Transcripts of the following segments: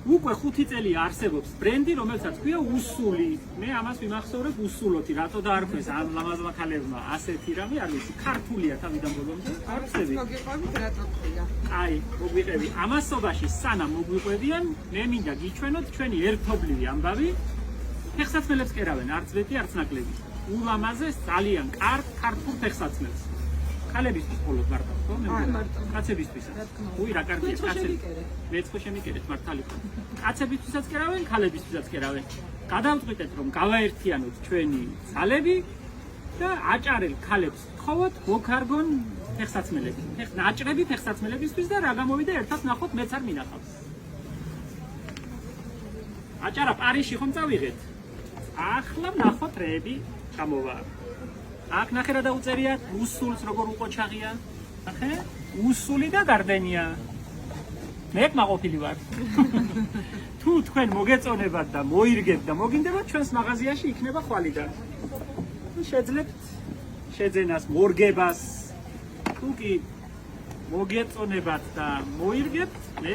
უკვე 5 წელი არსებობს ბრენდი, რომელსაც ქვია უსული. მე ამას ვიმახსოვრებ უსულოთი, რატო დაარქვეს ამ ლამაზმა ქალებმა ასეთი რამე, არ ვიცი, ქართულია თავიდან ბოლომდე. არცები მოგიყვებით რატო ქვია. აი, მოგვიყევი. ამასობაში სანამ მოგვიყვებიან, მე მინდა გიჩვენოთ ჩვენი ერთობლივი ამბავი. ფეხსაცმელებს კერავენ, არც ვეტი, არც ნაკლები. ულამაზეს ძალიან კარგ ქართულ ფეხსაცმელს. ქალებისთვის მხოლოდ მარტო, ხო? კაცებისთვისაც. უი, რა კარგია, კაცები. მეც ხო შემიკერეთ მართალი ხო. კაცებისთვისაც კერავენ, ქალებისთვისაც კერავენ. გადავწყვიტეთ, რომ გავაერთიანოთ ჩვენი ძალები და აჭარელ ქალებს თხოვოთ მოქარგონ ფეხსაცმელები. აჭრები ფეხსაცმელებისთვის და რა გამოვიდა ერთად ნახოთ, მეც არ მინახავს. აჭარა პარიზში ხომ წავიღეთ? ახლა ნახოთ რეები გამოვა. აქ ნახე რა დაუწერიათ, უსულს როგორ უყოჩაღია. ნახე? უსული და გარდენია. მე მაყოფილი ვარ. თუ თქვენ მოგეწონებათ და მოირგებთ და მოგინდებათ ჩვენს მაღაზიაში იქნება ხვალიდან. შეძლებთ შეძენას, მორგებას. თუ კი მოგეწონებათ და მოირგებთ, მე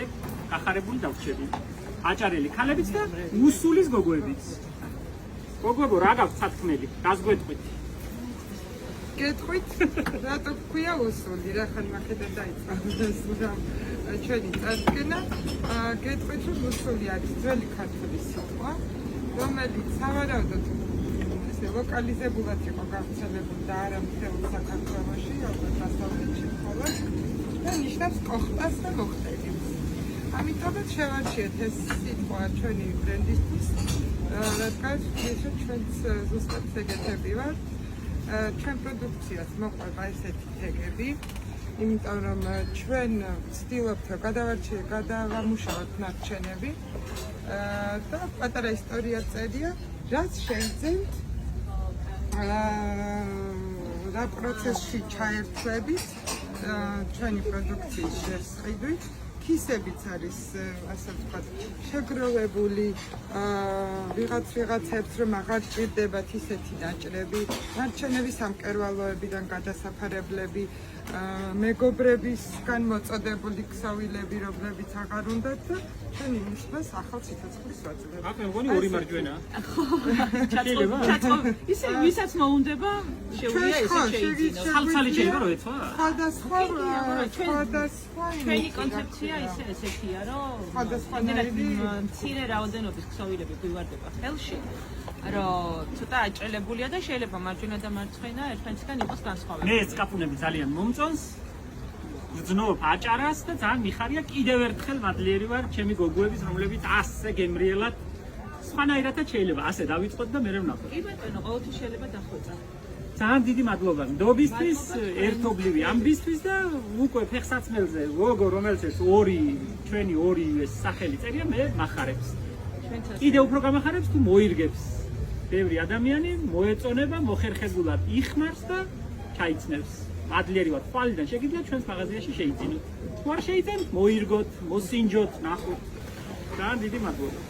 გახარებული დავრჩები. აჭარელი ქალებიც და უსულის გოგოებიც. გოგოებო, რა გაქვთ სათქმელი? გაზგვეთყვით. გეტყვით, რატო ქვია უსული, რა ხან მახედა დაიწყო ჩვენი წარდგენა. გეტყვით, რომ უსული არის ძველი ქართული სიტყვა, რომელიც სავარაუდოდ ლოკალიზებულად იყო გავრცელებული და არა მთელ საქართველოში, როგორც დასავლეთში მხოლოდ და ნიშნავს კოხტას და მოხტელებს. ამიტომაც შევარჩიეთ ეს სიტყვა ჩვენი ბრენდისთვის, რადგან ჩვენც ზუსტად ეგეთები ვართ. ჩვენ პროდუქციას მოყვება ესეთი თეგები, იმიტომ რომ ჩვენ ვცდილობთ გადავამუშავოთ ნარჩენები და პატარა ისტორია წერია, რაც შეიძენთ რა პროცესში ჩაერთვებით ჩვენი პროდუქციის შესყიდვით. ქისებიც არის, ასე ვთქვათ, შეგროვებული ვიღაცებს, რომ აღარ ჭირდებათ ისეთი ნაჭრები, ნარჩენები სამკერვალოებიდან გადასაფარებლები, მეგობრებისგან მოწოდებული ქსოვილები, რომლებიც აღარ უნდათ და ჩვენ იმისას ახალ სიცოცხლის ვაძლევთ. აქ მე მგონი ორი მარჯვენა. ისე ვისაც მოუნდება, შეუძლია ესე შეიძინოს. ხალხალი შეიძლება რომ ეცვა? სხვადასხვა ჩვენი კონცეფცია ესეთია, რომ მცირე რაოდენობის ქსოვილები გვივარდება ხელში, რომ ცოტა აჭრელებულია და შეიძლება მარჯვენა და მარცხენა ერთმანეთისგან იყოს განსხვავებული. მე ეს კაპუნები ძალიან მომწონს. ვძნობ აჭარას და ძალიან მიხარია კიდევ ერთხელ მადლიერი ვარ ჩემი გოგოების, რომლებიც ასე გემრიელად სხვანაირადაც შეიძლება ასე დავიწყოთ და მე ვნახოთ. კი ბატონო, ყოველთვის შეიძლება დახვეწა. ძალიან დიდი მადლობა ნდობისთვის, ერთობლივი ამბისთვის და უკვე ფეხსაცმელზე ლოგო, რომელსაც ჩვენი ორივე სახელი წერია, მე მახარებს. კიდევ უფრო გამახარებს თუ მოირგებს. ბევრი ადამიანი მოეწონება, მოხერხებულად იხმარს და ჩაიცნევს. მადლიერი ვარ, ხვალიდან შეგიძლიათ ჩვენს მაღაზიაში შეიძინოთ. თუ არ შეიძენთ, მოირგოთ, მოსინჯოთ, ნახოთ. ძალიან დიდი მადლობა.